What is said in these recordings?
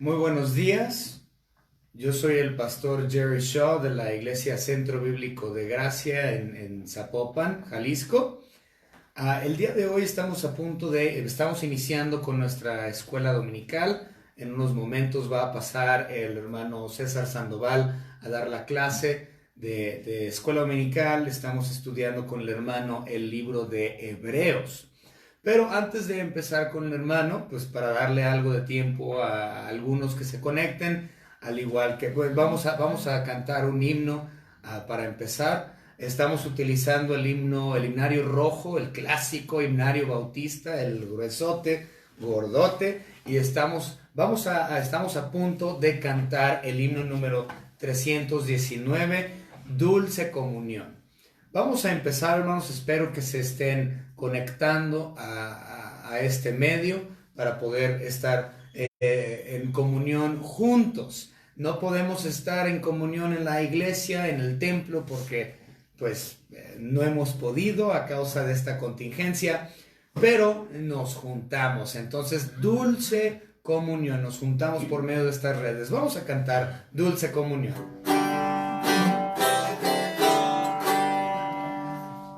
Muy buenos días, yo soy el pastor Jerry Shaw de la Iglesia Centro Bíblico de Gracia en Zapopan, Jalisco. El día de hoy estamos iniciando con nuestra escuela dominical. En unos momentos va a pasar el hermano César Sandoval a dar la clase de escuela dominical. Estamos estudiando con el hermano el libro de Hebreos. Pero antes de empezar con el hermano, pues para darle algo de tiempo a algunos que se conecten, al igual que pues vamos a cantar un himno para empezar. Estamos utilizando el himnario rojo, el clásico himnario bautista, el gruesote, gordote, y estamos a punto de cantar el himno número 319, Dulce Comunión. Vamos a empezar, hermanos. Espero que se estén conectando a este medio para poder estar en comunión juntos. No podemos estar en comunión en la iglesia, en el templo, porque pues no hemos podido a causa de esta contingencia, pero nos juntamos. Entonces, dulce comunión, nos juntamos por medio de estas redes. Vamos a cantar Dulce Comunión.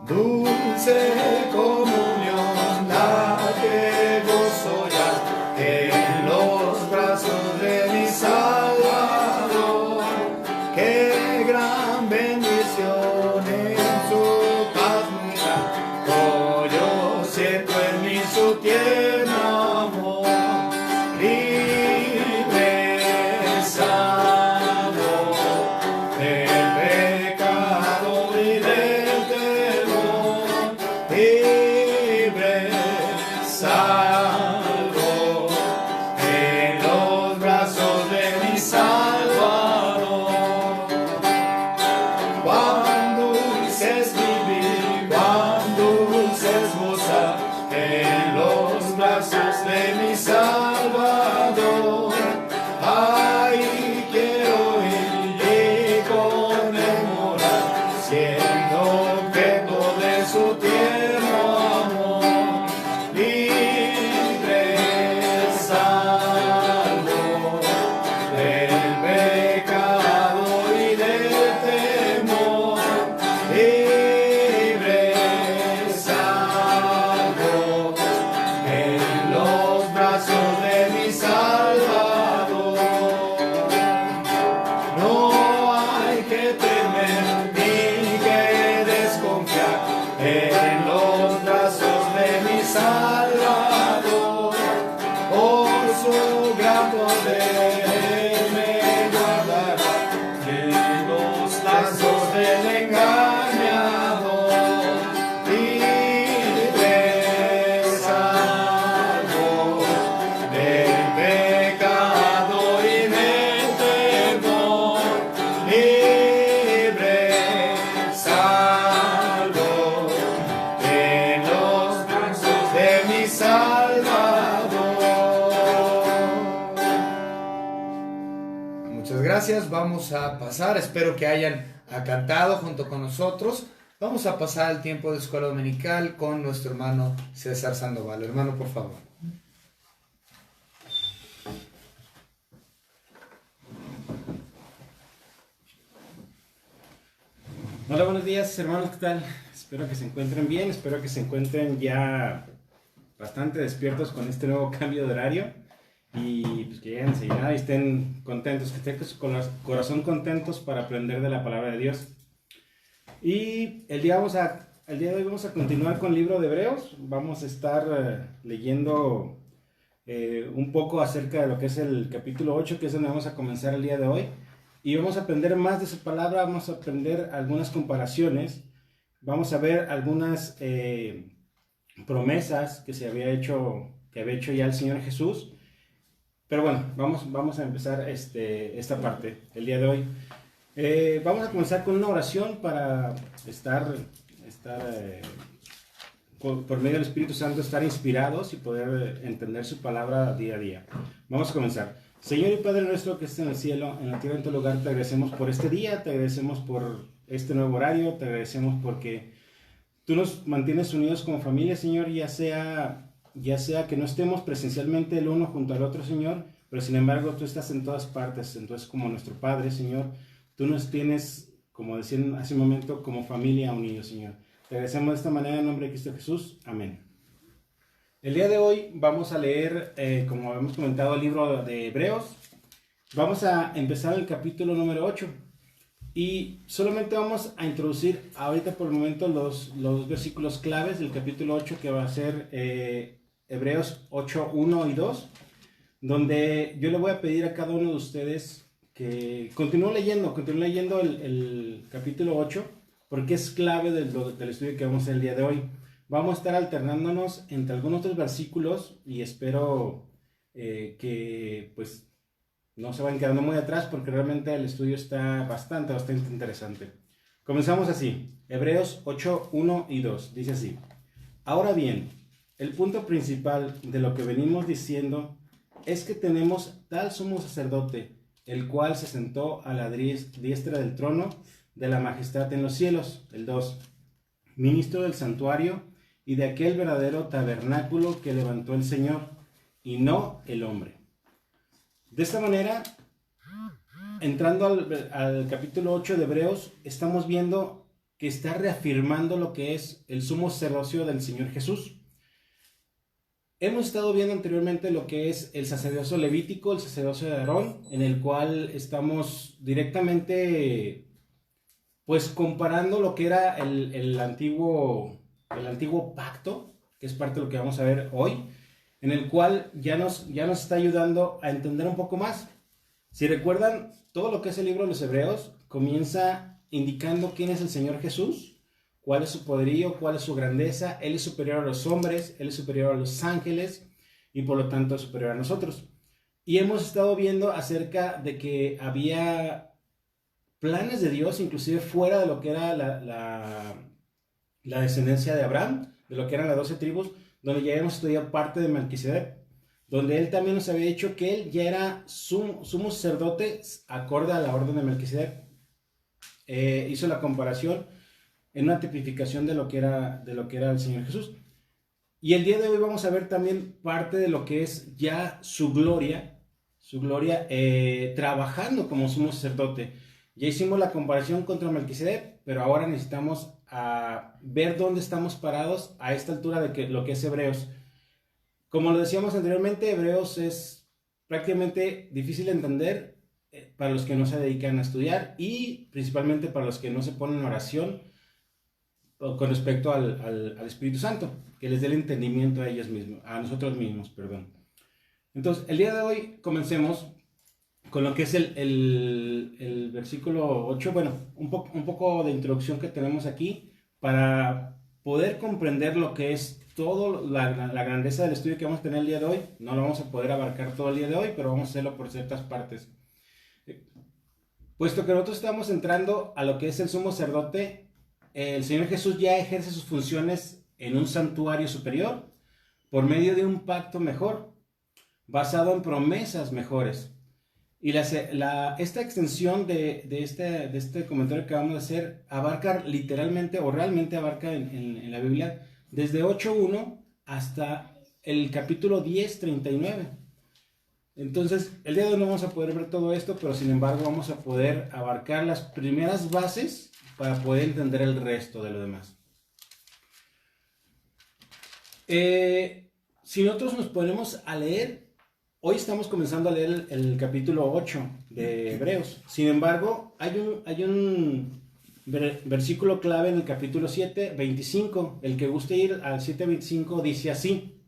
Dulce comunión, la que gozo ya en los brazos de mi Salvador. Qué gran bendición en su paz muy grande. Oh, yo siento en mí su tierno amor. Libre, sano del pecado y del temor. Libre, salvo en los brazos de mi Salvador. Cuán dulce es vivir, cuán dulce es gozar en los brazos de mi Salvador. Ay, quiero ir y conmemorar, siendo objeto de su tierno amor. Libre, salvo del pecado y del temor. Libre, salvo en los brazos de mi Salvador. No hay que temer ni que desconfiar en los brazos de mi Salvador. Por su gran poder me guardará de los lazos del engañador. Libre, salvo del pecado y del temor. Libre, salvo en los brazos de mi Salvador. Muchas gracias. Vamos a pasar. Espero que hayan cantado junto con nosotros. Vamos a pasar el tiempo de escuela dominical con nuestro hermano César Sandoval. Hermano, por favor. Hola, buenos días, hermanos, ¿qué tal? Espero que se encuentren bien, espero que se encuentren ya bastante despiertos con este nuevo cambio de horario y pues que lleguen enseguida y estén contentos, que estén con su corazón contentos para aprender de la palabra de Dios. Y el día de hoy vamos a continuar con el libro de Hebreos. Vamos a estar leyendo un poco acerca de lo que es el capítulo 8, que es donde vamos a comenzar el día de hoy. Y vamos a aprender más de su palabra, vamos a aprender algunas comparaciones, vamos a ver algunas promesas que había hecho ya el Señor Jesús. Pero bueno, vamos a empezar esta parte el día de hoy. Vamos a comenzar con una oración para estar por medio del Espíritu Santo, estar inspirados y poder entender su palabra día a día. Vamos a comenzar. Señor y Padre nuestro que estás en el cielo, en la tierra, en tu lugar, te agradecemos por este día, te agradecemos por este nuevo horario, te agradecemos porque tú nos mantienes unidos como familia, Señor, ya sea que no estemos presencialmente el uno junto al otro, Señor, pero sin embargo tú estás en todas partes. Entonces, como nuestro Padre, Señor, tú nos tienes, como decían hace un momento, como familia unidos, Señor. Te agradecemos de esta manera en nombre de Cristo Jesús. Amén. El día de hoy vamos a leer, como hemos comentado, el libro de Hebreos. Vamos a empezar el capítulo número 8. Y solamente vamos a introducir ahorita por el momento los versículos claves del capítulo 8, que va a ser Hebreos 8, 1 y 2, donde yo le voy a pedir a cada uno de ustedes que continúe leyendo el capítulo 8, porque es clave del estudio que vamos a hacer el día de hoy. Vamos a estar alternándonos entre algunos otros versículos y espero que pues no se vayan quedando muy atrás, porque realmente el estudio está bastante interesante. Comenzamos así, Hebreos 8, 1 y 2, dice así: Ahora bien, el punto principal de lo que venimos diciendo es que tenemos tal sumo sacerdote, el cual se sentó a la diestra del trono de la majestad en los cielos. El 2, ministro del santuario y de aquel verdadero tabernáculo que levantó el Señor, y no el hombre. De esta manera, entrando al capítulo 8 de Hebreos, estamos viendo que está reafirmando lo que es el sumo sacerdocio del Señor Jesús. Hemos estado viendo anteriormente lo que es el sacerdocio levítico, el sacerdocio de Aarón, en el cual estamos directamente pues comparando lo que era el antiguo pacto, que es parte de lo que vamos a ver hoy, en el cual ya nos está ayudando a entender un poco más. Si recuerdan, todo lo que es el libro de los Hebreos comienza indicando quién es el Señor Jesús, cuál es su poderío, cuál es su grandeza. Él es superior a los hombres, Él es superior a los ángeles y por lo tanto es superior a nosotros. Y hemos estado viendo acerca de que había planes de Dios, inclusive fuera de lo que era la descendencia de Abraham, de lo que eran las 12 tribus, donde ya hemos estudiado parte de Melquisedec, donde él también nos había dicho que él ya era sumo sacerdote acorde a la orden de Melquisedec. Hizo la comparación en una tipificación de lo que era el Señor Jesús. Y el día de hoy vamos a ver también parte de lo que es ya su gloria trabajando como sumo sacerdote. Ya hicimos la comparación contra Melquisedec, pero ahora necesitamos ver dónde estamos parados a esta altura de lo que es Hebreos. Como lo decíamos anteriormente, Hebreos es prácticamente difícil de entender para los que no se dedican a estudiar y principalmente para los que no se ponen en oración con respecto al Espíritu Santo, que les dé el entendimiento a ellos mismos, a nosotros mismos, perdón. Entonces, el día de hoy comencemos con lo que es el versículo 8, bueno, un poco de introducción que tenemos aquí para poder comprender lo que es toda la grandeza del estudio que vamos a tener el día de hoy. No lo vamos a poder abarcar todo el día de hoy, pero vamos a hacerlo por ciertas partes. Puesto que nosotros estamos entrando a lo que es el sumo sacerdote, el Señor Jesús ya ejerce sus funciones en un santuario superior por medio de un pacto mejor, basado en promesas mejores. Y esta extensión de este comentario que vamos a hacer abarca literalmente o realmente abarca en la Biblia desde 8.1 hasta el capítulo 10.39. Entonces, el día de hoy no vamos a poder ver todo esto, pero sin embargo vamos a poder abarcar las primeras bases para poder entender el resto de lo demás. Si nosotros nos ponemos a leer, hoy estamos comenzando a leer el capítulo 8 de Hebreos. Sin embargo, hay un versículo clave en el capítulo 7, 25. El que guste ir al 7:25 dice así: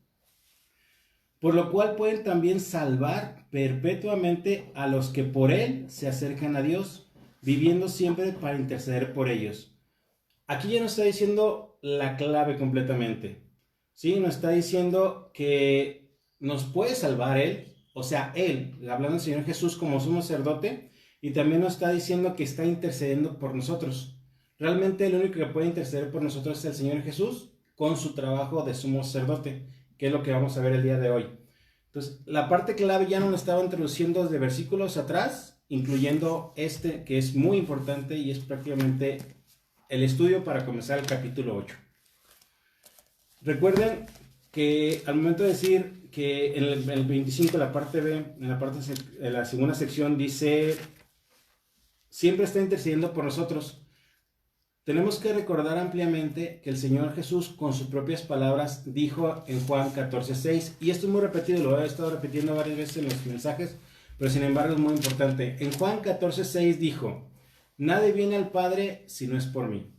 por lo cual pueden también salvar perpetuamente a los que por él se acercan a Dios, viviendo siempre para interceder por ellos. Aquí ya nos está diciendo la clave completamente. ¿Sí? Nos está diciendo que nos puede salvar Él, o sea, Él, hablando del Señor Jesús como sumo sacerdote, y también nos está diciendo que está intercediendo por nosotros. Realmente el único que puede interceder por nosotros es el Señor Jesús con su trabajo de sumo sacerdote, que es lo que vamos a ver el día de hoy. Entonces, la parte clave ya nos la estaba introduciendo desde versículos atrás, incluyendo este, que es muy importante y es prácticamente el estudio para comenzar el capítulo 8. Recuerden que al momento de decir que en el 25, la parte B, en la segunda sección, dice, siempre está intercediendo por nosotros. Tenemos que recordar ampliamente que el Señor Jesús, con sus propias palabras, dijo en Juan 14:6, y esto es muy repetido, lo he estado repitiendo varias veces en los mensajes, pero sin embargo es muy importante. En Juan 14:6 dijo, nadie viene al Padre si no es por mí.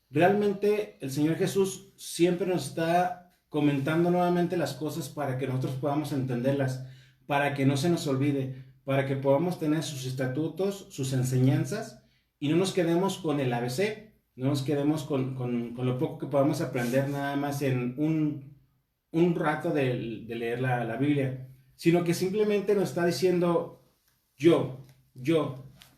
Realmente el Señor Jesús siempre nos está comentando nuevamente las cosas para que nosotros podamos entenderlas, para que no se nos olvide, para que podamos tener sus estatutos, sus enseñanzas, y no nos quedemos con el ABC, no nos quedemos con lo poco que podamos aprender nada más en un rato de leer la Biblia, sino que simplemente nos está diciendo yo,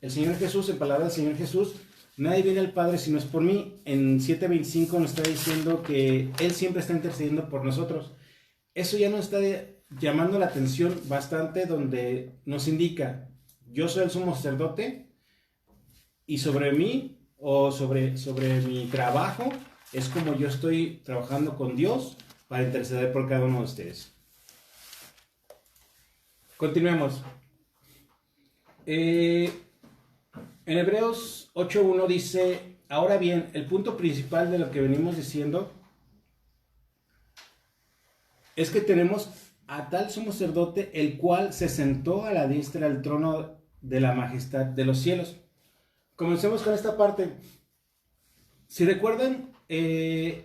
el Señor Jesús, en palabras del Señor Jesús, nadie viene al Padre si no es por mí. En 7:25 nos está diciendo que Él siempre está intercediendo por nosotros. Eso ya nos está llamando la atención bastante, donde nos indica, yo soy el sumo sacerdote, y sobre mí, o sobre mi trabajo, es como yo estoy trabajando con Dios para interceder por cada uno de ustedes. Continuemos. En Hebreos 8:1 dice, ahora bien, el punto principal de lo que venimos diciendo es que tenemos a tal sumo sacerdote, el cual se sentó a la diestra del trono de la majestad de los cielos. Comencemos con esta parte. Si recuerdan,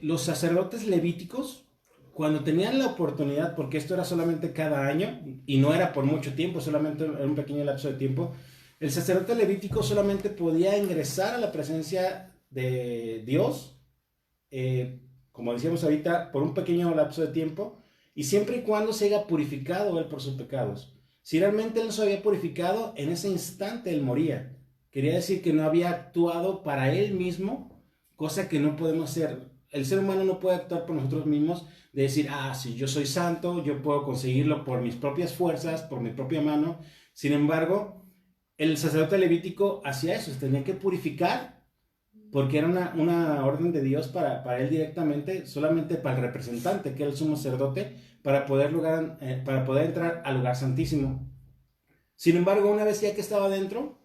los sacerdotes levíticos, cuando tenían la oportunidad, porque esto era solamente cada año, y no era por mucho tiempo, solamente era un pequeño lapso de tiempo, el sacerdote levítico solamente podía ingresar a la presencia de Dios, como decíamos ahorita, por un pequeño lapso de tiempo, y siempre y cuando se haya purificado él por sus pecados. Si realmente él no se había purificado, en ese instante él moría. Quería decir que no había actuado para él mismo, cosa que no podemos hacer. El ser humano no puede actuar por nosotros mismos, de decir, si yo soy santo, yo puedo conseguirlo por mis propias fuerzas, por mi propia mano. Sin embargo, el sacerdote levítico hacía eso, se tenía que purificar, porque era una orden de Dios para él directamente, solamente para el representante, que era el sumo sacerdote, para poder entrar al lugar santísimo. Sin embargo, una vez ya que estaba dentro,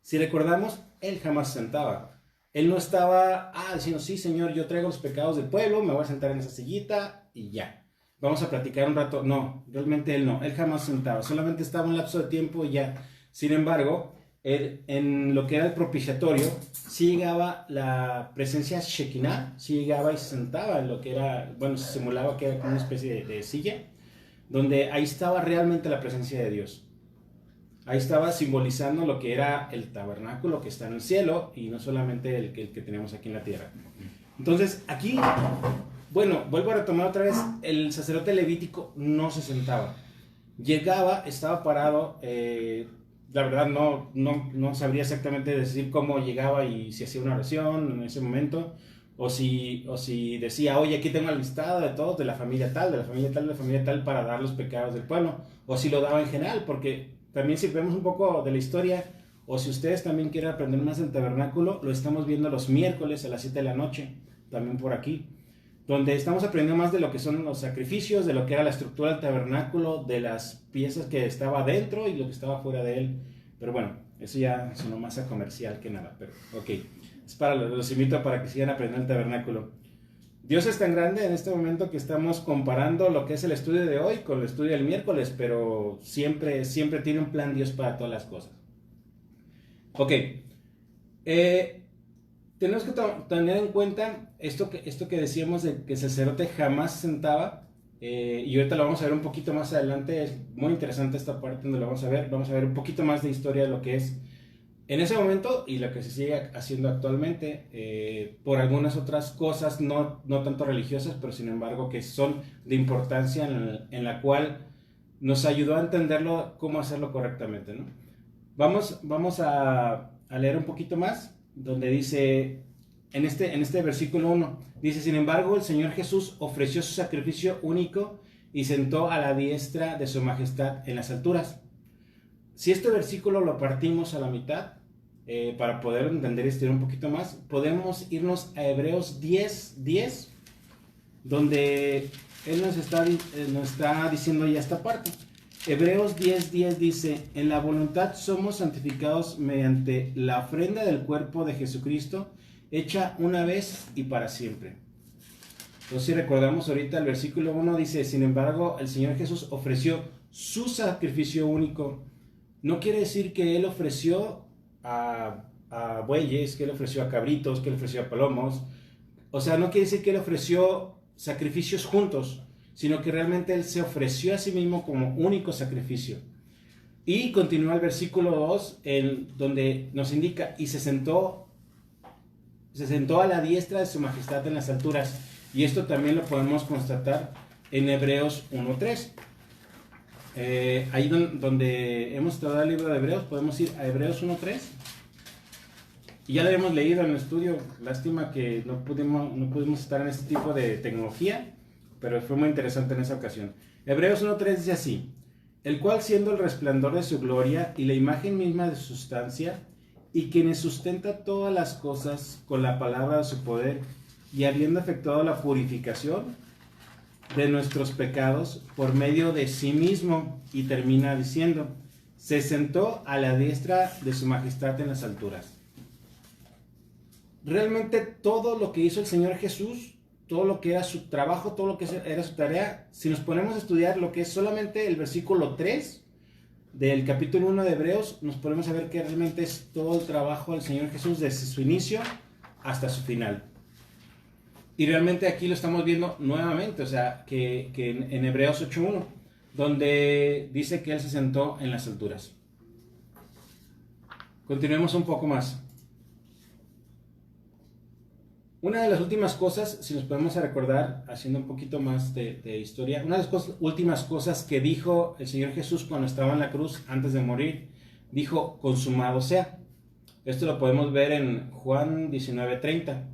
si recordamos, él jamás se sentaba. Él no estaba diciendo, sí, Señor, yo traigo los pecados del pueblo, me voy a sentar en esa sillita y ya. Vamos a platicar un rato. No, realmente él no. Él jamás se sentaba. Solamente estaba un lapso de tiempo y ya. Sin embargo, en lo que era el propiciatorio, sí llegaba la presencia Shekinah, sí llegaba y se sentaba en lo que era, se simulaba que era como una especie de silla, donde ahí estaba realmente la presencia de Dios. Ahí estaba simbolizando lo que era el tabernáculo que está en el cielo y no solamente el que tenemos aquí en la tierra. Entonces, aquí, vuelvo a retomar otra vez, el sacerdote levítico no se sentaba. Llegaba, estaba parado, la verdad no sabría exactamente decir cómo llegaba y si hacía una oración en ese momento, o si decía, oye, aquí tengo el listado de todos, de la familia tal, de la familia tal, de la familia tal, para dar los pecados del pueblo, o si lo daba en general, porque también si vemos un poco de la historia, o si ustedes también quieren aprender más del tabernáculo, lo estamos viendo los miércoles a las 7 de la noche, también por aquí, donde estamos aprendiendo más de lo que son los sacrificios, de lo que era la estructura del tabernáculo, de las piezas que estaba dentro y lo que estaba fuera de él. Pero bueno, eso ya sonó más a comercial que nada, pero ok. Es los invito para que sigan aprendiendo el tabernáculo. Dios es tan grande en este momento que estamos comparando lo que es el estudio de hoy con el estudio del miércoles, pero siempre tiene un plan Dios para todas las cosas. Ok, tenemos que tener en cuenta esto que decíamos de que el sacerdote jamás se sentaba, y ahorita lo vamos a ver un poquito más adelante. Es muy interesante esta parte donde lo vamos a ver un poquito más de historia de lo que es en ese momento y lo que se sigue haciendo actualmente, por algunas otras cosas, no tanto religiosas, pero sin embargo que son de importancia en la cual nos ayudó a entenderlo, cómo hacerlo correctamente, ¿no? Vamos a leer un poquito más, donde dice, en este versículo 1, dice, sin embargo, el Señor Jesús ofreció su sacrificio único y sentó a la diestra de su majestad en las alturas. Si este versículo lo partimos a la mitad, para poder entender esto un poquito más, podemos irnos a Hebreos 10:10, donde él nos está diciendo ya esta parte. Hebreos 10:10 dice, en la voluntad somos santificados mediante la ofrenda del cuerpo de Jesucristo, hecha una vez y para siempre. Entonces, si recordamos ahorita el versículo 1 dice, sin embargo, el Señor Jesús ofreció su sacrificio único. No quiere decir que Él ofreció a bueyes, que Él ofreció a cabritos, que Él ofreció a palomos. O sea, no quiere decir que Él ofreció sacrificios juntos, sino que realmente Él se ofreció a sí mismo como único sacrificio. Y continúa el versículo 2, donde nos indica, y se sentó a la diestra de su majestad en las alturas. Y esto también lo podemos constatar en Hebreos 1:3. Ahí donde hemos estudiado el libro de Hebreos, podemos ir a Hebreos 1:3. Y ya lo habíamos leído en el estudio. Lástima que no pudimos estar en este tipo de tecnología, pero fue muy interesante en esa ocasión. Hebreos 1:3 dice así, el cual siendo el resplandor de su gloria y la imagen misma de su sustancia, y quienes sustenta todas las cosas con la palabra de su poder, y habiendo efectuado la purificación de nuestros pecados por medio de sí mismo, y termina diciendo, se sentó a la diestra de su majestad en las alturas. Realmente todo lo que hizo el Señor Jesús, todo lo que era su trabajo, todo lo que era su tarea, si nos ponemos a estudiar lo que es solamente el versículo 3 del capítulo 1 de Hebreos, nos ponemos a ver que realmente es todo el trabajo del Señor Jesús desde su inicio hasta su final. Y realmente aquí lo estamos viendo nuevamente, o sea, que en Hebreos 8:1, donde dice que Él se sentó en las alturas. Continuemos un poco más. Una de las últimas cosas, si nos podemos recordar, haciendo un poquito más de historia, una de las últimas cosas que dijo el Señor Jesús cuando estaba en la cruz, antes de morir, dijo, consumado sea. Esto lo podemos ver en Juan 19:30.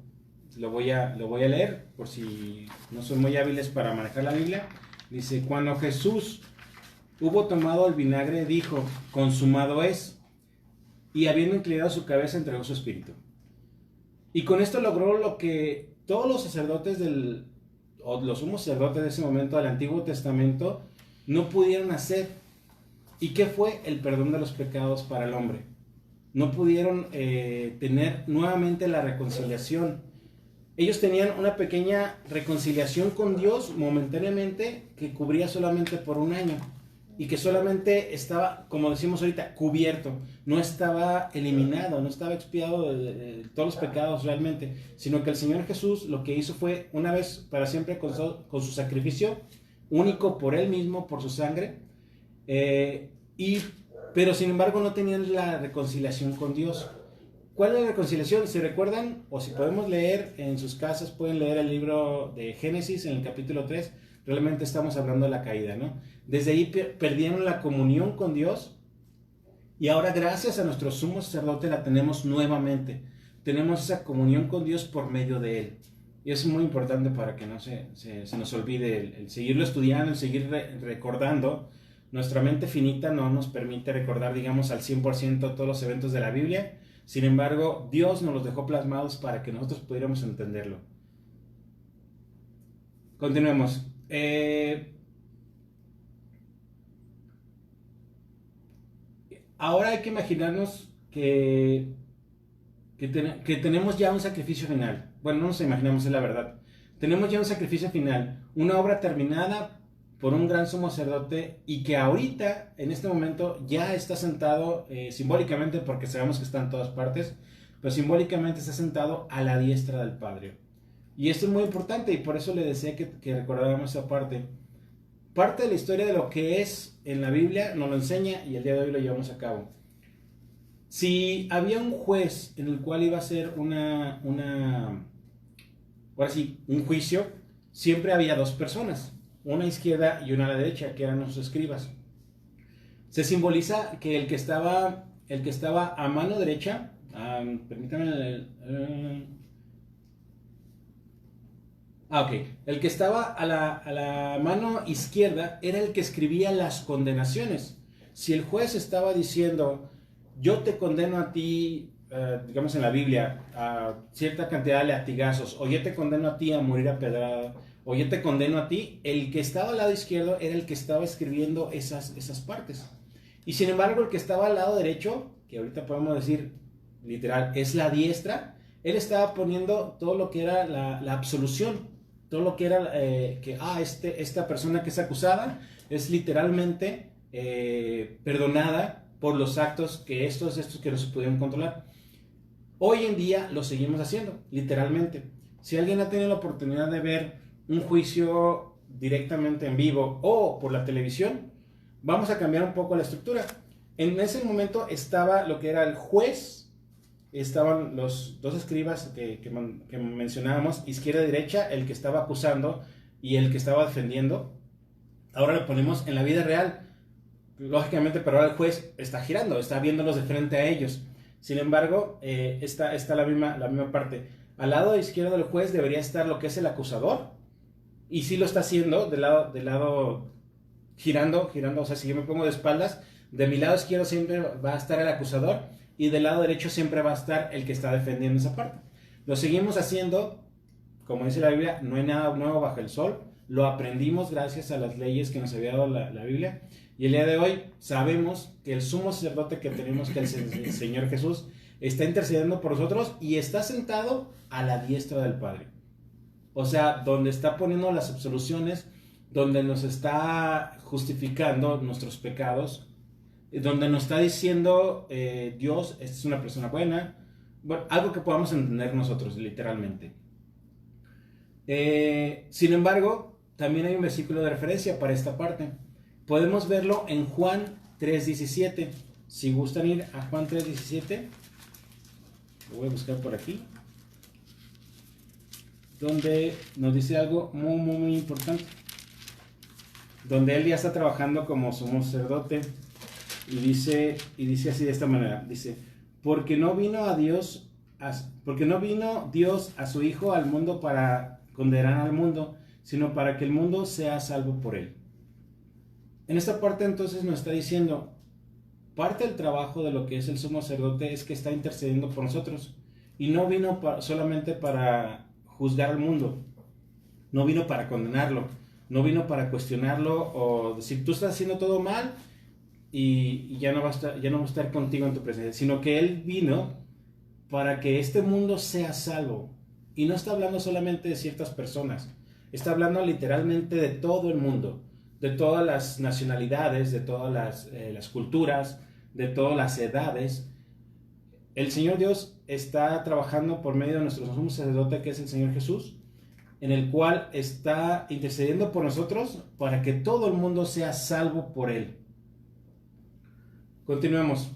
Lo voy a leer, por si no son muy hábiles para manejar la Biblia. Dice, cuando Jesús hubo tomado el vinagre, dijo, consumado es, y habiendo inclinado su cabeza, entregó su espíritu. Y con esto logró lo que todos los sacerdotes o los sumos sacerdotes de ese momento del Antiguo Testamento no pudieron hacer. ¿Y qué fue? El perdón de los pecados para el hombre. No pudieron tener nuevamente la reconciliación. Ellos tenían una pequeña reconciliación con Dios momentáneamente que cubría solamente por un año. Y que solamente estaba, como decimos ahorita, cubierto, no estaba eliminado, no estaba expiado de todos los pecados realmente, sino que el Señor Jesús lo que hizo fue, una vez para siempre, con su sacrificio único por Él mismo, por su sangre, pero sin embargo no tenían la reconciliación con Dios. ¿Cuál es la reconciliación? Si recuerdan, o si podemos leer en sus casas, pueden leer el libro de Génesis en el capítulo 3, realmente estamos hablando de la caída, ¿no? Desde ahí perdieron la comunión con Dios y ahora gracias a nuestro sumo sacerdote la tenemos nuevamente. Tenemos esa comunión con Dios por medio de Él. Y es muy importante para que no se nos olvide el seguirlo estudiando, el seguir recordando. Nuestra mente finita no nos permite recordar, digamos, al 100% todos los eventos de la Biblia. Sin embargo, Dios nos los dejó plasmados para que nosotros pudiéramos entenderlo. Continuemos. Ahora hay que imaginarnos que tenemos ya un sacrificio final. Bueno, no nos imaginamos, es la verdad. Tenemos ya un sacrificio final, una obra terminada por un gran sumo sacerdote y que ahorita, en este momento, ya está sentado simbólicamente, porque sabemos que está en todas partes, pero simbólicamente está sentado a la diestra del Padre. Y esto es muy importante y por eso le decía que recordáramos esa parte. Parte de la historia de lo que es en la Biblia nos lo enseña y el día de hoy lo llevamos a cabo. Si había un juez en el cual iba a ser un juicio, siempre había dos personas, una a izquierda y una a la derecha, que eran los escribas. Se simboliza que el que estaba a mano derecha, permítanme, el que estaba a la mano izquierda era el que escribía las condenaciones. Si el juez estaba diciendo, yo te condeno a ti, digamos en la Biblia, a cierta cantidad de latigazos, o yo te condeno a ti a morir apedrado, o yo te condeno a ti, el que estaba al lado izquierdo era el que estaba escribiendo esas partes. Y sin embargo, el que estaba al lado derecho, que ahorita podemos decir literal, es la diestra, él estaba poniendo todo lo que era la absolución, todo lo que era esta persona que es acusada es literalmente perdonada por los actos que estos que no se pudieron controlar. Hoy en día lo seguimos haciendo, literalmente. Si alguien ha tenido la oportunidad de ver un juicio directamente en vivo o por la televisión, vamos a cambiar un poco la estructura. En ese momento estaba lo que era el juez, estaban los dos escribas que mencionábamos, izquierda y derecha, el que estaba acusando y el que estaba defendiendo. Ahora lo ponemos en la vida real, lógicamente, pero ahora el juez está girando, está viéndolos de frente a ellos. Sin embargo, está la misma parte. Al lado izquierdo del juez debería estar lo que es el acusador, y sí lo está haciendo del lado girando, o sea, si yo me pongo de espaldas, de mi lado izquierdo siempre va a estar el acusador, y del lado derecho siempre va a estar el que está defendiendo esa parte. Lo seguimos haciendo, como dice la Biblia, no hay nada nuevo bajo el sol, lo aprendimos gracias a las leyes que nos había dado la Biblia, y el día de hoy sabemos que el sumo sacerdote que tenemos, que es el Señor Jesús, está intercediendo por nosotros y está sentado a la diestra del Padre. O sea, donde está poniendo las absoluciones, donde nos está justificando nuestros pecados, donde nos está diciendo Dios, esta es una persona buena, bueno, algo que podamos entender nosotros literalmente. Sin embargo, también hay un versículo de referencia para esta parte. Podemos verlo en Juan 3:17. Si gustan ir a Juan 3:17, lo voy a buscar por aquí, donde nos dice algo muy importante, donde él ya está trabajando como sumo sacerdote, y dice así, de esta manera, dice: porque no vino Dios a su Hijo al mundo para condenar al mundo, sino para que el mundo sea salvo por él. En esta parte entonces nos está diciendo, parte del trabajo de lo que es el sumo sacerdote es que está intercediendo por nosotros, y no vino solamente para juzgar al mundo, no vino para condenarlo, no vino para cuestionarlo o decir tú estás haciendo todo mal y ya no va a estar contigo en tu presencia, sino que él vino para que este mundo sea salvo. Y no está hablando solamente de ciertas personas, está hablando literalmente de todo el mundo, de todas las nacionalidades, de todas las culturas, de todas las edades. El Señor Dios está trabajando por medio de nuestro sumo sacerdote, que es el Señor Jesús, en el cual está intercediendo por nosotros para que todo el mundo sea salvo por Él. Continuemos.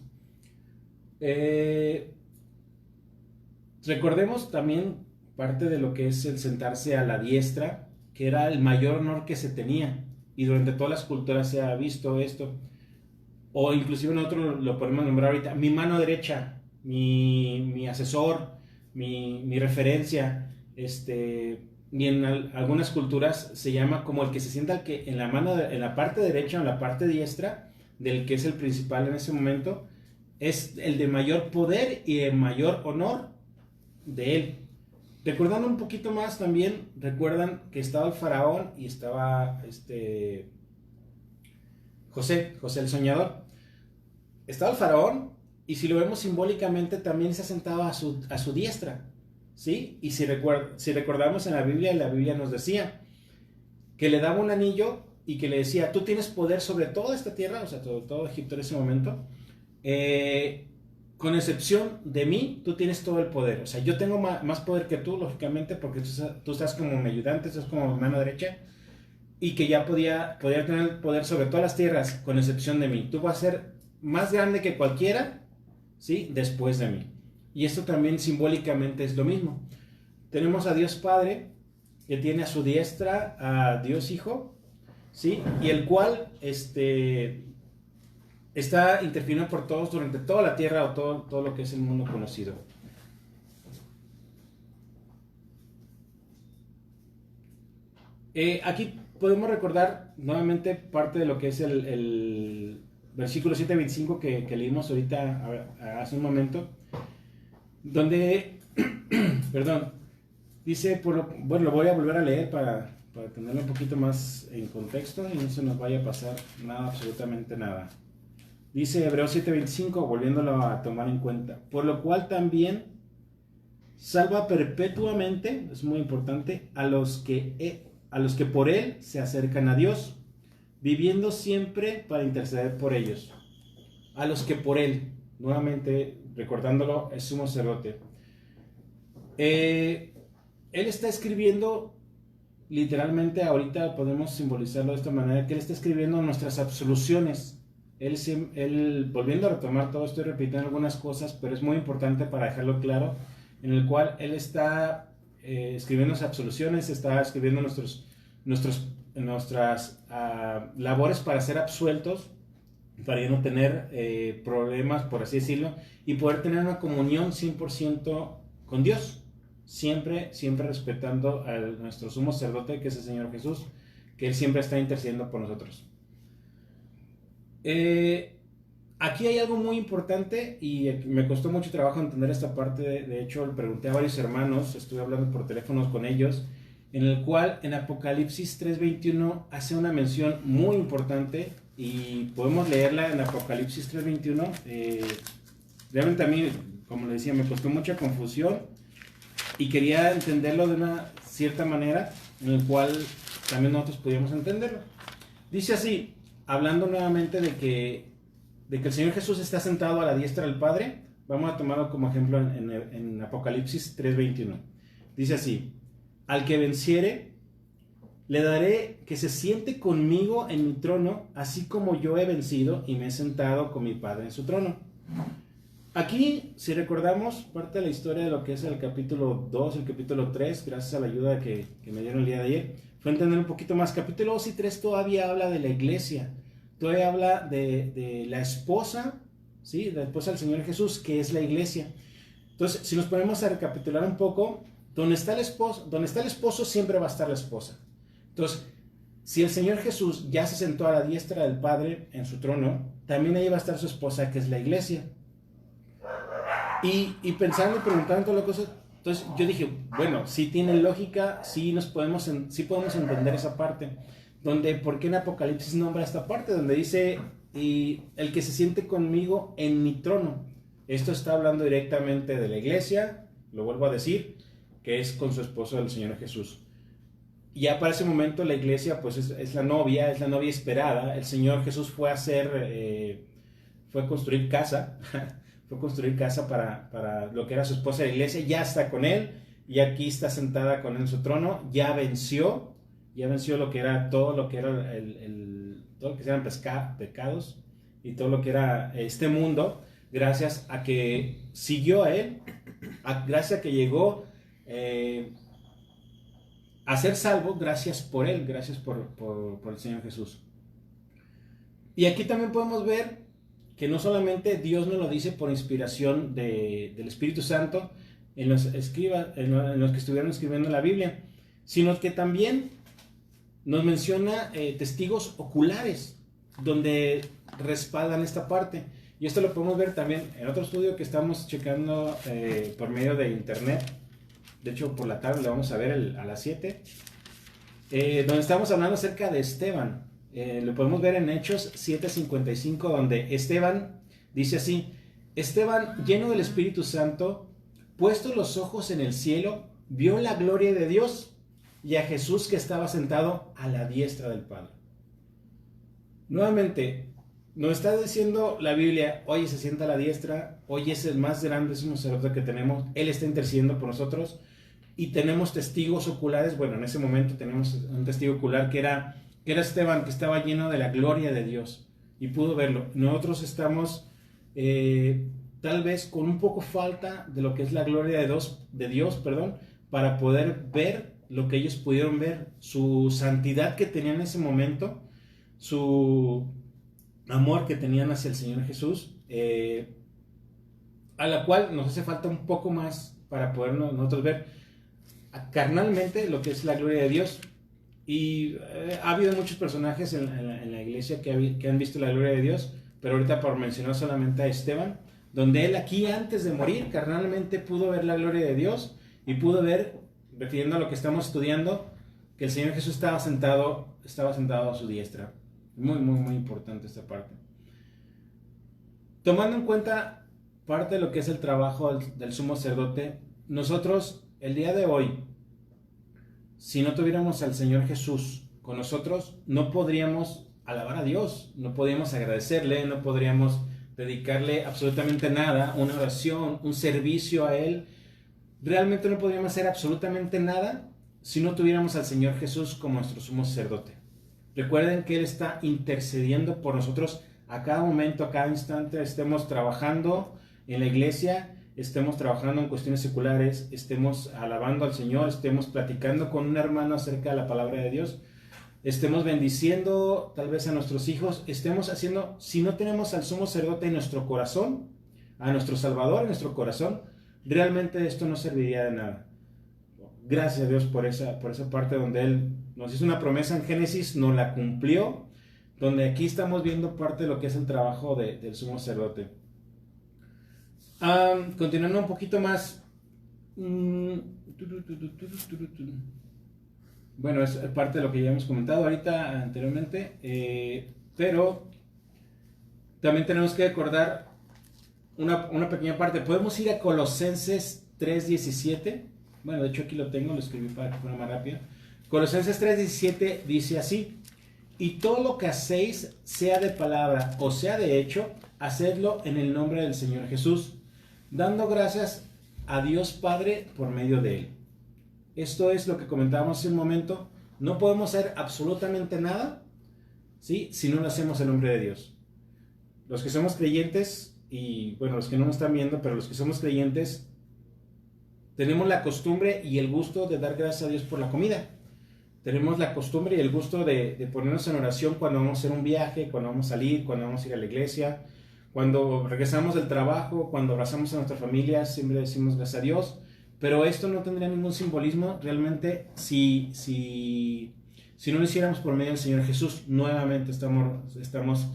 Recordemos también parte de lo que es el sentarse a la diestra, que era el mayor honor que se tenía, y durante todas las culturas se ha visto esto, o inclusive nosotros lo podemos nombrar ahorita, mi derecha, mi asesor, mi referencia, y en algunas culturas se llama como el que se sienta en la parte derecha o en la parte diestra del que es el principal en ese momento, es el de mayor poder y el mayor honor de él. Recordando un poquito más también, recuerdan que estaba el faraón y estaba José el soñador. Estaba el faraón, y si lo vemos simbólicamente también se sentaba a su diestra, ¿sí? Y si recordamos en la Biblia nos decía que le daba un anillo y que le decía, tú tienes poder sobre toda esta tierra, o sea, todo Egipto en ese momento, con excepción de mí, tú tienes todo el poder. O sea, yo tengo más poder que tú, lógicamente, porque tú estás como mi ayudante, estás como mi mano derecha, y que ya podía tener el poder sobre todas las tierras, con excepción de mí. Tú vas a ser más grande que cualquiera, ¿sí? Después de mí. Y esto también simbólicamente es lo mismo. Tenemos a Dios Padre, que tiene a su diestra a Dios Hijo, ¿sí? Y el cual está interfiriendo por todos durante toda la tierra, o todo lo que es el mundo conocido. Aquí podemos recordar nuevamente parte de lo que es el versículo 7:25 que leímos ahorita hace un momento, donde, perdón, dice, bueno, lo voy a volver a leer para para tenerlo un poquito más en contexto y no se nos vaya a pasar nada, absolutamente nada. Dice Hebreos 7:25, volviéndolo a tomar en cuenta, por lo cual también salva perpetuamente, es muy importante, a los que por él se acercan a Dios, viviendo siempre para interceder por ellos. A los que por él, nuevamente recordándolo, es sumo sacerdote. Él está escribiendo, literalmente ahorita podemos simbolizarlo de esta manera, que él está escribiendo nuestras absoluciones. Él, volviendo a retomar todo, estoy repitiendo algunas cosas, pero es muy importante para dejarlo claro, en el cual él está escribiendo las absoluciones, está escribiendo nuestras labores para ser absueltos, para ya no tener problemas, por así decirlo, y poder tener una comunión 100% con Dios, siempre respetando a nuestro sumo sacerdote, que es el Señor Jesús, que Él siempre está intercediendo por nosotros. Aquí hay algo muy importante y me costó mucho trabajo entender esta parte. De hecho, le pregunté a varios hermanos, estuve hablando por teléfonos con ellos, en el cual en Apocalipsis 3:21 hace una mención muy importante y podemos leerla en Apocalipsis 3:21. Realmente a mí, como le decía, me costó mucha confusión y quería entenderlo de una cierta manera en el cual también nosotros podíamos entenderlo. Dice así, hablando nuevamente de que el Señor Jesús está sentado a la diestra del Padre. Vamos a tomarlo como ejemplo en Apocalipsis 3:21. Dice así, al que venciere, le daré que se siente conmigo en mi trono, así como yo he vencido y me he sentado con mi Padre en su trono. Aquí, si recordamos, parte de la historia de lo que es el capítulo 2, el capítulo 3, gracias a la ayuda que me dieron el día de ayer, fue entender un poquito más. Capítulo 2 y 3 todavía habla de la iglesia, todavía habla de la esposa, ¿sí? La esposa del Señor Jesús, que es la iglesia. Entonces, si nos ponemos a recapitular un poco, donde está el esposo siempre va a estar la esposa. Entonces, si el Señor Jesús ya se sentó a la diestra del Padre en su trono, también ahí va a estar su esposa, que es la iglesia. Y pensando y preguntando todas las cosas, entonces yo dije, bueno, sí tiene lógica, sí podemos entender esa parte. ¿Por qué en Apocalipsis nombra esta parte? Donde dice, y el que se siente conmigo en mi trono. Esto está hablando directamente de la iglesia, lo vuelvo a decir, que es con su esposo el Señor Jesús. Ya para ese momento la iglesia pues es la novia esperada. El Señor Jesús fue a construir casa, fue a construir casa para lo que era su esposa. La iglesia ya está con él, y aquí está sentada con él en su trono, ya venció lo que era todo lo que era todo lo que eran pecados y todo lo que era este mundo, gracias a que siguió a él, gracias a que llegó a ser salvo, gracias por él, gracias por el Señor Jesús. Y aquí también podemos ver que no solamente Dios nos lo dice por inspiración del Espíritu Santo en los que estuvieron escribiendo la Biblia, sino que también nos menciona testigos oculares donde respaldan esta parte. Y esto lo podemos ver también en otro estudio que estamos checando por medio de internet. De hecho, por la tarde lo vamos a ver a las 7, donde estamos hablando acerca de Esteban. Lo podemos ver en Hechos 7:55, donde Esteban dice así: Esteban, lleno del Espíritu Santo, puestos los ojos en el cielo, vio la gloria de Dios y a Jesús que estaba sentado a la diestra del Padre. Nuevamente, nos está diciendo la Biblia, oye, se sienta a la diestra, oye, es el más grande sumo sacerdote que tenemos, Él está intercediendo por nosotros, y tenemos testigos oculares. Bueno, en ese momento tenemos un testigo ocular que era Esteban, que estaba lleno de la gloria de Dios, y pudo verlo. Nosotros estamos tal vez con un poco falta de lo que es la gloria de Dios, para poder ver lo que ellos pudieron ver, su santidad que tenían en ese momento, su amor que tenían hacia el Señor Jesús, a la cual nos hace falta un poco más para poder nosotros ver carnalmente lo que es la gloria de Dios. Y ha habido muchos personajes en la iglesia que han visto la gloria de Dios, pero ahorita por mencionar solamente a Esteban, donde él aquí antes de morir carnalmente pudo ver la gloria de Dios y pudo ver, refiriendo a lo que estamos estudiando, que el Señor Jesús estaba sentado a su diestra. Muy, muy, muy importante esta parte. Tomando en cuenta parte de lo que es el trabajo del sumo sacerdote, nosotros el día de hoy, si no tuviéramos al Señor Jesús con nosotros, no podríamos alabar a Dios, no podríamos agradecerle, no podríamos dedicarle absolutamente nada, una oración, un servicio a Él. Realmente no podríamos hacer absolutamente nada si no tuviéramos al Señor Jesús como nuestro sumo sacerdote. Recuerden que Él está intercediendo por nosotros a cada momento, a cada instante, estemos trabajando en la iglesia, estemos trabajando en cuestiones seculares, estemos alabando al Señor, estemos platicando con un hermano acerca de la palabra de Dios, estemos bendiciendo tal vez a nuestros hijos, estemos haciendo, si no tenemos al sumo sacerdote en nuestro corazón, a nuestro Salvador en nuestro corazón, realmente esto no serviría de nada. Gracias a Dios por esa parte donde Él nos hizo una promesa en Génesis, nos la cumplió, donde aquí estamos viendo parte de lo que es el trabajo del sumo sacerdote. Continuando un poquito más. Bueno, es parte de lo que ya hemos comentado ahorita anteriormente, pero también tenemos que recordar una pequeña parte. Podemos ir a Colosenses 3:17. Bueno, de hecho aquí lo tengo, lo escribí para que fuera más rápido. Colosenses 3:17 dice así: y todo lo que hacéis, sea de palabra o sea de hecho, hacedlo en el nombre del Señor Jesús, dando gracias a Dios Padre por medio de Él. Esto es lo que comentábamos hace un momento. No podemos hacer absolutamente nada, ¿sí?, si no lo hacemos en nombre de Dios. Los que somos creyentes, y bueno, los que no nos están viendo, pero los que somos creyentes, tenemos la costumbre y el gusto de dar gracias a Dios por la comida. Tenemos la costumbre y el gusto de ponernos en oración cuando vamos a hacer un viaje, cuando vamos a salir, cuando vamos a ir a la iglesia, cuando regresamos del trabajo, cuando abrazamos a nuestra familia, siempre decimos gracias a Dios. Pero esto no tendría ningún simbolismo realmente si no lo hiciéramos por medio del Señor Jesús. Nuevamente estamos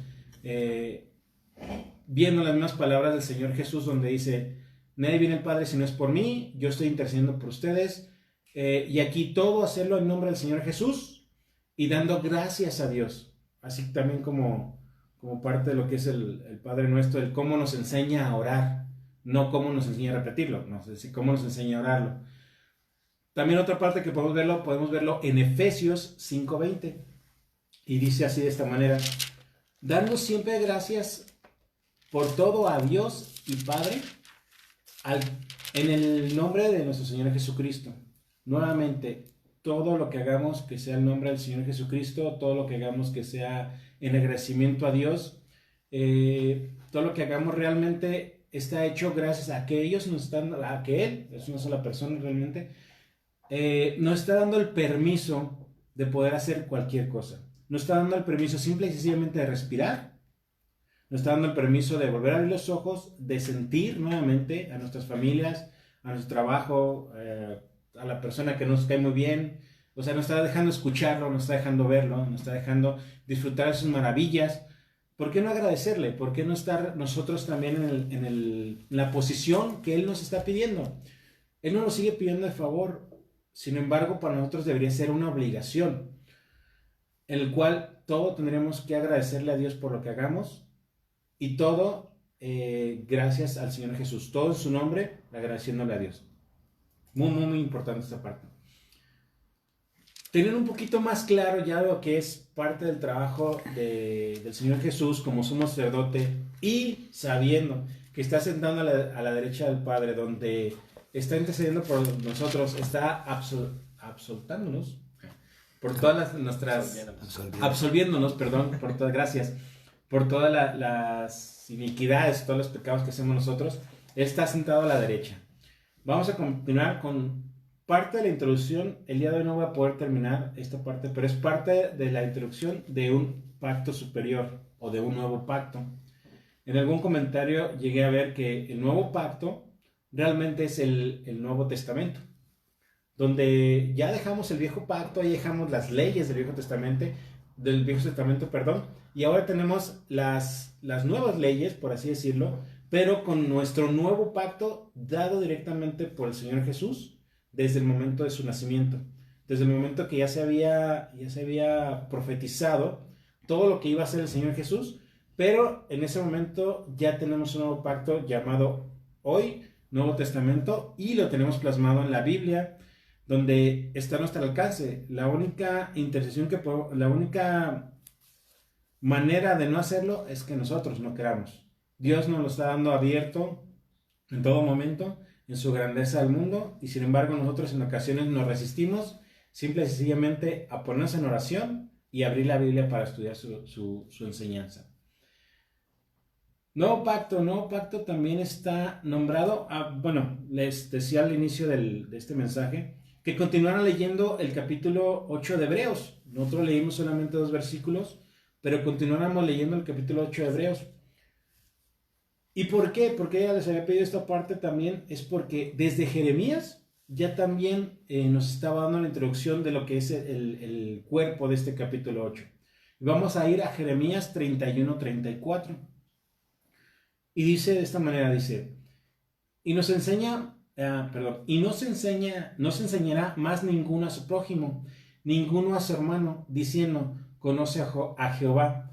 viendo las mismas palabras del Señor Jesús, donde dice: nadie viene al Padre si no es por mí, yo estoy intercediendo por ustedes. Y aquí todo hacerlo en nombre del Señor Jesús y dando gracias a Dios. Así también como parte de lo que es el Padre Nuestro, el cómo nos enseña a orar, no cómo nos enseña a repetirlo, no sé si cómo nos enseña a orarlo. También otra parte que podemos verlo en Efesios 5:20, y dice así de esta manera: dando siempre gracias por todo a Dios y Padre, en el nombre de nuestro Señor Jesucristo. Nuevamente, todo lo que hagamos que sea el nombre del Señor Jesucristo, todo lo que hagamos que sea en agradecimiento a Dios, todo lo que hagamos realmente está hecho gracias a que a que Él, es una sola persona realmente, nos está dando el permiso de poder hacer cualquier cosa. Nos está dando el permiso simple y sencillamente de respirar. Nos está dando el permiso de volver a abrir los ojos, de sentir nuevamente a nuestras familias, a nuestro trabajo, a la persona que nos cae muy bien. O sea, nos está dejando escucharlo, nos está dejando verlo, nos está dejando disfrutar de sus maravillas. ¿Por qué no agradecerle? ¿Por qué no estar nosotros también en la posición que Él nos está pidiendo? Él no nos sigue pidiendo de favor. Sin embargo, para nosotros debería ser una obligación, en el cual todo tendremos que agradecerle a Dios por lo que hagamos, y todo gracias al Señor Jesús. Todo en su nombre, agradeciéndole a Dios. Muy, muy, muy importante esta parte. Tener un poquito más claro ya lo que es parte del trabajo del Señor Jesús como sumo sacerdote, y sabiendo que está sentado a la derecha del Padre, donde está intercediendo por nosotros, está absoltándonos por todas absolviéndonos, perdón, por todas, gracias, por todas las iniquidades, todos los pecados que hacemos nosotros. Él está sentado a la derecha. Vamos a continuar con parte de la introducción. El día de hoy no voy a poder terminar esta parte, pero es parte de la introducción de un pacto superior o de un nuevo pacto. En algún comentario llegué a ver que el nuevo pacto realmente es el Nuevo Testamento, donde ya dejamos el viejo pacto, ya dejamos las leyes del Viejo Testamento, y ahora tenemos las nuevas leyes, por así decirlo, pero con nuestro nuevo pacto dado directamente por el Señor Jesús desde el momento de su nacimiento. desde el momento que ya se había profetizado todo lo que iba a hacer el Señor Jesús, pero en ese momento ya tenemos un nuevo pacto llamado hoy Nuevo Testamento, y lo tenemos plasmado en la Biblia, donde está a nuestro alcance. La única intercesión la única manera de no hacerlo es que nosotros no queramos. Dios nos lo está dando abierto en todo momento, en su grandeza al mundo, y sin embargo nosotros en ocasiones nos resistimos simple y sencillamente a ponernos en oración y abrir la Biblia para estudiar su enseñanza. Nuevo pacto también está nombrado, bueno, les decía al inicio de este mensaje, que continuaran leyendo el capítulo 8 de Hebreos. Nosotros leímos solamente 2 versículos, pero continuáramos leyendo el capítulo 8 de Hebreos. ¿Y por qué? Porque ya les había pedido esta parte también, es porque desde Jeremías ya también nos estaba dando la introducción de lo que es el cuerpo de este capítulo 8. Y vamos a ir a Jeremías 31-34. Y dice de esta manera, dice, y nos enseña, y no se enseñará más ninguno a su prójimo, ninguno a su hermano, diciendo, conoce a Jehová,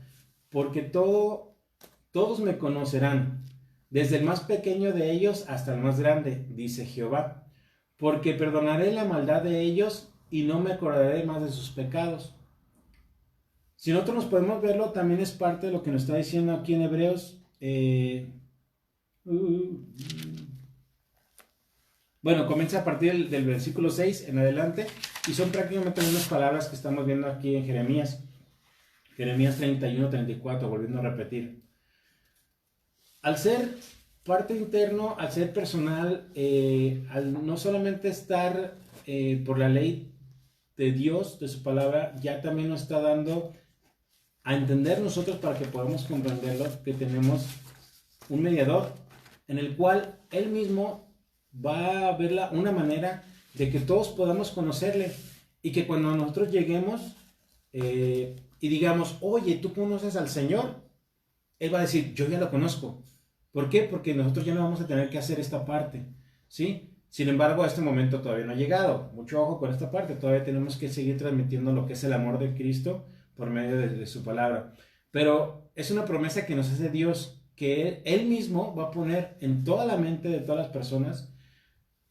porque todos me conocerán, desde el más pequeño de ellos hasta el más grande, dice Jehová, porque perdonaré la maldad de ellos y no me acordaré más de sus pecados. Si nosotros nos podemos verlo, también es parte de lo que nos está diciendo aquí en Hebreos. Bueno, comienza a partir del versículo 6 en adelante, y son prácticamente las mismas palabras que estamos viendo aquí en Jeremías 31-34, volviendo a repetir. Al ser parte interno, al ser personal, al no solamente estar por la ley de Dios, de su palabra, ya también nos está dando a entender nosotros, para que podamos comprenderlo, que tenemos un mediador en el cual Él mismo va a ver una manera de que todos podamos conocerle, y que cuando nosotros lleguemos y digamos, oye, ¿tú conoces al Señor? Él va a decir, yo ya lo conozco. ¿Por qué? Porque nosotros ya no vamos a tener que hacer esta parte, ¿sí? Sin embargo, a este momento todavía no ha llegado. Mucho ojo con esta parte. Todavía tenemos que seguir transmitiendo lo que es el amor de Cristo por medio de su palabra. Pero es una promesa que nos hace Dios, que Él mismo va a poner en toda la mente de todas las personas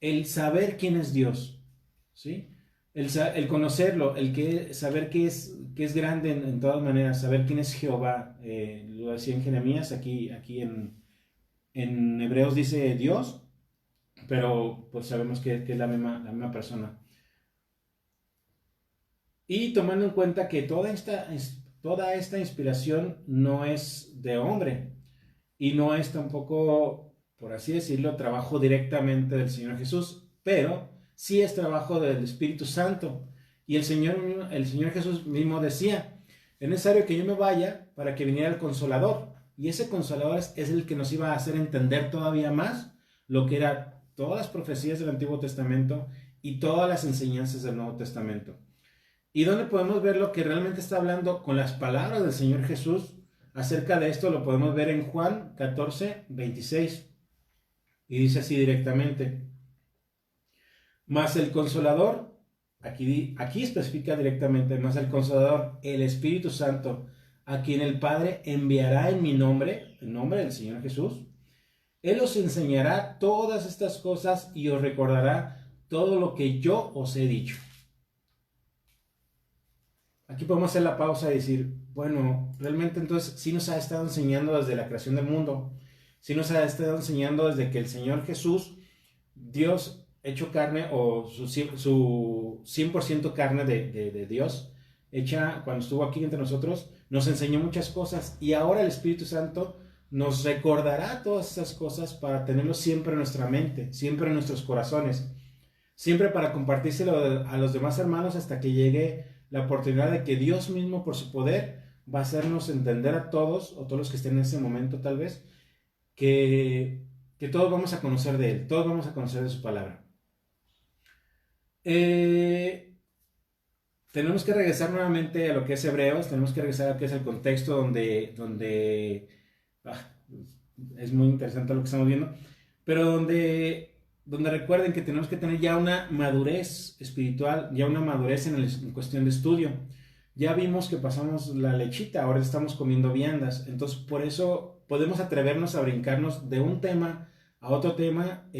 el saber quién es Dios, ¿sí? El conocerlo, saber que es grande en todas maneras, saber quién es Jehová. Lo decía en Jeremías, aquí en Hebreos dice Dios, pero pues sabemos que es la misma persona. Y tomando en cuenta que toda esta inspiración no es de hombre, y no es tampoco, por así decirlo, trabajo directamente del Señor Jesús, pero sí es trabajo del Espíritu Santo. Y el Señor Jesús mismo decía, es necesario que yo me vaya para que viniera el Consolador. Y ese Consolador es el que nos iba a hacer entender todavía más lo que eran todas las profecías del Antiguo Testamento y todas las enseñanzas del Nuevo Testamento. ¿Y dónde podemos ver lo que realmente está hablando con las palabras del Señor Jesús? Acerca de esto lo podemos ver en Juan 14:26. Y dice así directamente, mas el Consolador, aquí especifica directamente, mas el Consolador, el Espíritu Santo, a quien el Padre enviará en mi nombre, en nombre del Señor Jesús, Él os enseñará todas estas cosas y os recordará todo lo que yo os he dicho. Aquí podemos hacer la pausa y decir, bueno, realmente entonces sí nos ha estado enseñando desde la creación del mundo, sí nos ha estado enseñando desde que el Señor Jesús, Dios hecho carne, o su 100% carne de Dios, hecha cuando estuvo aquí entre nosotros, nos enseñó muchas cosas, y ahora el Espíritu Santo nos recordará todas esas cosas para tenerlo siempre en nuestra mente, siempre en nuestros corazones, siempre para compartírselo a los demás hermanos hasta que llegue la oportunidad de que Dios mismo por su poder va a hacernos entender a todos, o todos los que estén en ese momento tal vez, que todos vamos a conocer de Él, todos vamos a conocer de su palabra. Tenemos que regresar nuevamente a lo que es Hebreos, tenemos que regresar a lo que es el contexto donde es muy interesante lo que estamos viendo, pero donde donde recuerden que tenemos que tener ya una madurez espiritual, ya una madurez en cuestión de estudio. Ya vimos que pasamos la lechita, ahora estamos comiendo viandas, entonces por eso podemos atrevernos a brincarnos de un tema a otro tema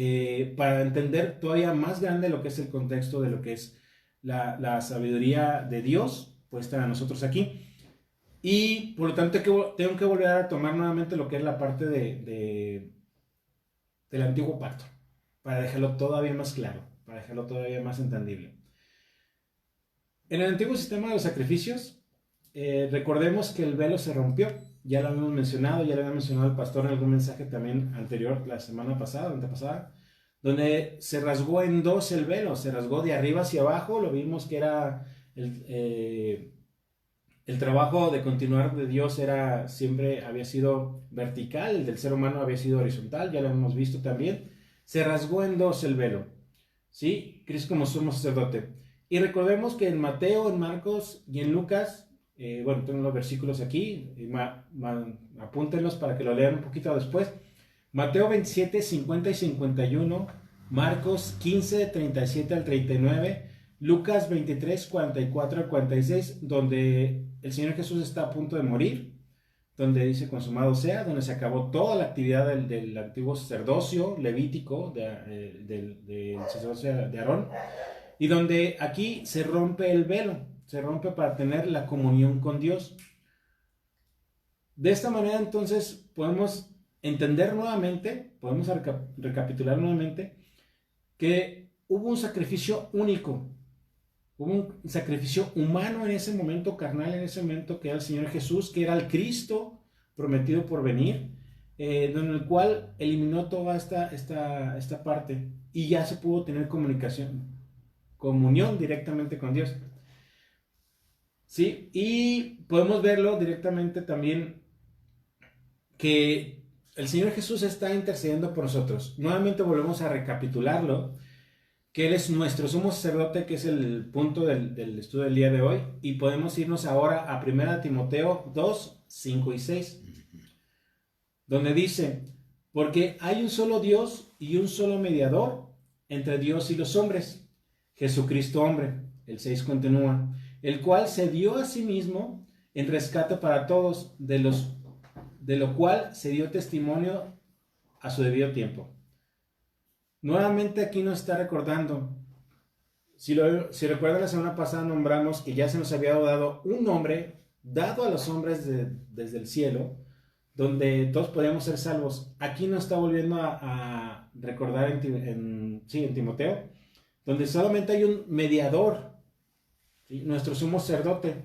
para entender todavía más grande lo que es el contexto de lo que es la sabiduría de Dios puesta a nosotros aquí. Y por lo tanto tengo que volver a tomar nuevamente lo que es la parte del antiguo pacto, para dejarlo todavía más claro, para dejarlo todavía más entendible. En el antiguo sistema de los sacrificios, recordemos que el velo se rompió. Ya lo habíamos mencionado, ya lo había mencionado el pastor en algún mensaje también anterior, la semana pasada, antepasada, donde se rasgó en dos el velo, se rasgó de arriba hacia abajo. Lo vimos que era el trabajo de continuar de Dios siempre había sido vertical, el del ser humano había sido horizontal, ya lo hemos visto también. Se rasgó en dos el velo, ¿sí? Cristo como sumo sacerdote. Y recordemos que en Mateo, en Marcos y en Lucas, tengo los versículos aquí, apúntenlos para que lo lean un poquito después. Mateo 27, 50 y 51, Marcos 15, 37 al 39, Lucas 23, 44 al 46, donde el Señor Jesús está a punto de morir, donde dice consumado sea, donde se acabó toda la actividad del antiguo sacerdocio levítico, del sacerdocio de Aarón, y donde aquí se rompe el velo, se rompe para tener la comunión con Dios. De esta manera entonces podemos entender nuevamente, podemos recapitular nuevamente que hubo un sacrificio único, hubo un sacrificio humano en ese momento, carnal en ese momento, que era el Señor Jesús, que era el Cristo prometido por venir, en el cual eliminó toda esta parte y ya se pudo tener comunión directamente con Dios. ¿Sí? Y podemos verlo directamente también que el Señor Jesús está intercediendo por nosotros. Nuevamente volvemos a recapitularlo, que Él es nuestro sumo sacerdote, que es el punto del estudio del día de hoy, y podemos irnos ahora a 1 Timoteo 2, 5 y 6, donde dice: porque hay un solo Dios y un solo mediador entre Dios y los hombres, Jesucristo hombre. El 6 continúa: el cual se dio a sí mismo en rescate para todos, de lo cual se dio testimonio a su debido tiempo. Nuevamente aquí nos está recordando, si recuerdan, la semana pasada nombramos que ya se nos había dado un nombre, dado a los hombres desde el cielo, donde todos podíamos ser salvos. Aquí nos está volviendo a recordar en Timoteo, donde solamente hay un mediador, ¿sí? Nuestro sumo sacerdote,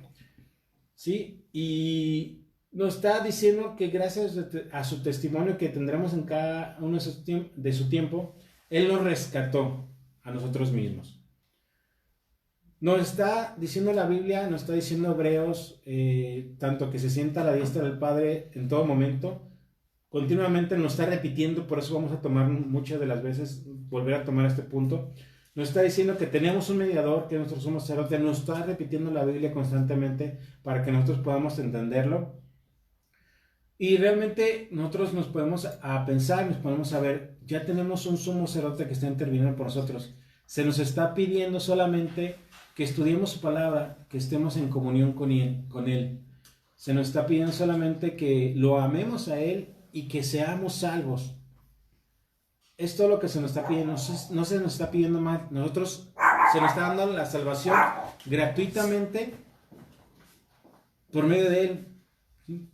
¿sí? Y nos está diciendo que gracias a su testimonio que tendremos en cada uno de su tiempo, Él nos rescató a nosotros mismos. Nos está diciendo la Biblia, nos está diciendo Hebreos, tanto que se sienta a la diestra del Padre en todo momento, continuamente nos está repitiendo, por eso vamos a tomar muchas de las veces, volver a tomar este punto. Nos está diciendo que tenemos un mediador, que nuestro sumo sacerdote, nos está repitiendo la Biblia constantemente para que nosotros podamos entenderlo. Y realmente nosotros nos podemos pensar, nos podemos ver, ya tenemos un sumo sacerdote que está interviniendo por nosotros. Se nos está pidiendo solamente que estudiemos su palabra, que estemos en comunión con Él. Se nos está pidiendo solamente que lo amemos a Él y que seamos salvos. Es todo lo que se nos está pidiendo. No se nos está pidiendo más. Nosotros se nos está dando la salvación gratuitamente por medio de Él. ¿Sí?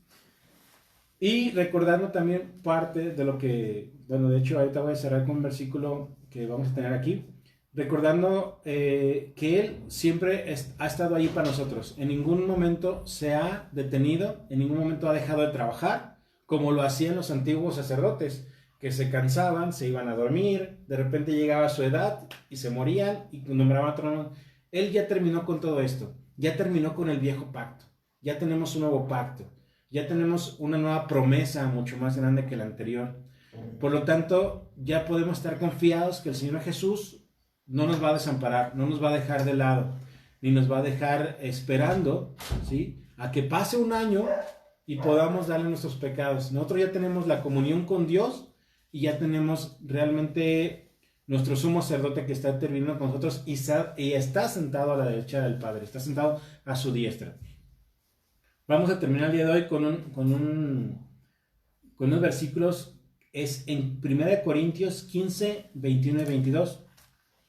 Y recordando también parte de lo que, de hecho ahorita voy a cerrar con un versículo que vamos a tener aquí. Recordando que Él siempre ha estado ahí para nosotros. En ningún momento se ha detenido, en ningún momento ha dejado de trabajar, como lo hacían los antiguos sacerdotes, que se cansaban, se iban a dormir, de repente llegaba su edad y se morían y nombraban otro. Él ya terminó con todo esto, ya terminó con el viejo pacto, ya tenemos un nuevo pacto, ya tenemos una nueva promesa mucho más grande que la anterior. Por lo tanto, ya podemos estar confiados que el Señor Jesús no nos va a desamparar, no nos va a dejar de lado, ni nos va a dejar esperando, ¿sí?, a que pase un año y podamos darle nuestros pecados. Nosotros ya tenemos la comunión con Dios y ya tenemos realmente nuestro sumo sacerdote que está terminando con nosotros y está sentado a la derecha del Padre, está sentado a su diestra. Vamos a terminar el día de hoy con unos versículos, es en 1 Corintios 15, 21 y 22.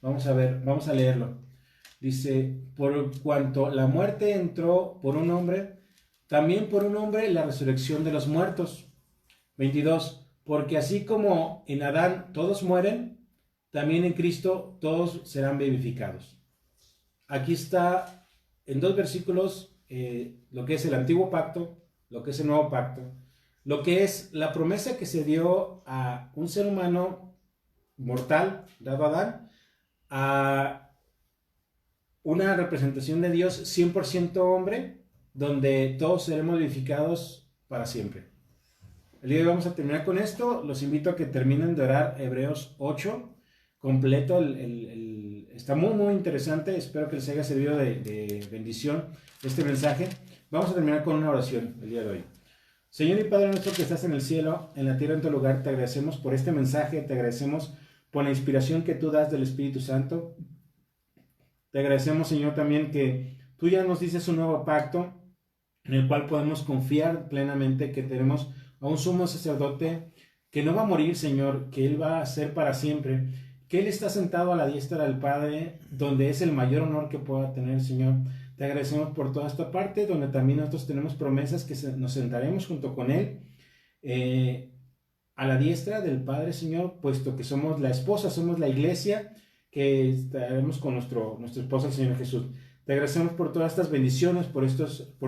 Vamos a leerlo. Dice, por cuanto la muerte entró por un hombre, también por un hombre la resurrección de los muertos. 22, porque así como en Adán todos mueren, también en Cristo todos serán vivificados. Aquí está en 2 versículos lo que es el antiguo pacto, lo que es el nuevo pacto, lo que es la promesa que se dio a un ser humano mortal, dado a Adán, a una representación de Dios 100% hombre, donde todos seremos vivificados para siempre. El día de hoy vamos a terminar con esto. Los invito a que terminen de orar Hebreos 8 completo. Está muy muy interesante. Espero que les haya servido de bendición este mensaje. Vamos a terminar con una oración el día de hoy. Señor y Padre nuestro que estás en el cielo, en la tierra, en tu lugar, te agradecemos por este mensaje, te agradecemos por la inspiración que tú das del Espíritu Santo. Te agradecemos, Señor, también que tú ya nos dices un nuevo pacto en el cual podemos confiar plenamente que tenemos a un sumo sacerdote que no va a morir, Señor, que Él va a ser para siempre, que Él está sentado a la diestra del Padre, donde es el mayor honor que pueda tener, Señor. Te agradecemos por toda esta parte, donde también nosotros tenemos promesas que nos sentaremos junto con Él a la diestra del Padre, Señor, puesto que somos la esposa, somos la iglesia, que estaremos con nuestro esposo, el Señor Jesús. Te agradecemos por todas estas bendiciones, por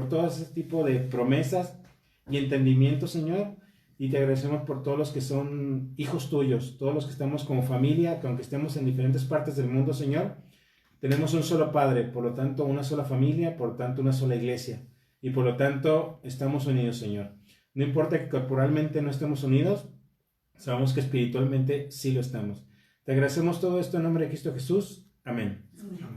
todo este tipo de promesas y entendimiento, Señor, y te agradecemos por todos los que son hijos tuyos, todos los que estamos como familia, que aunque estemos en diferentes partes del mundo, Señor, tenemos un solo Padre, por lo tanto una sola familia, por lo tanto una sola iglesia, y por lo tanto estamos unidos, Señor. No importa que corporalmente no estemos unidos, sabemos que espiritualmente sí lo estamos. Te agradecemos todo esto en nombre de Cristo Jesús. Amén. Amén.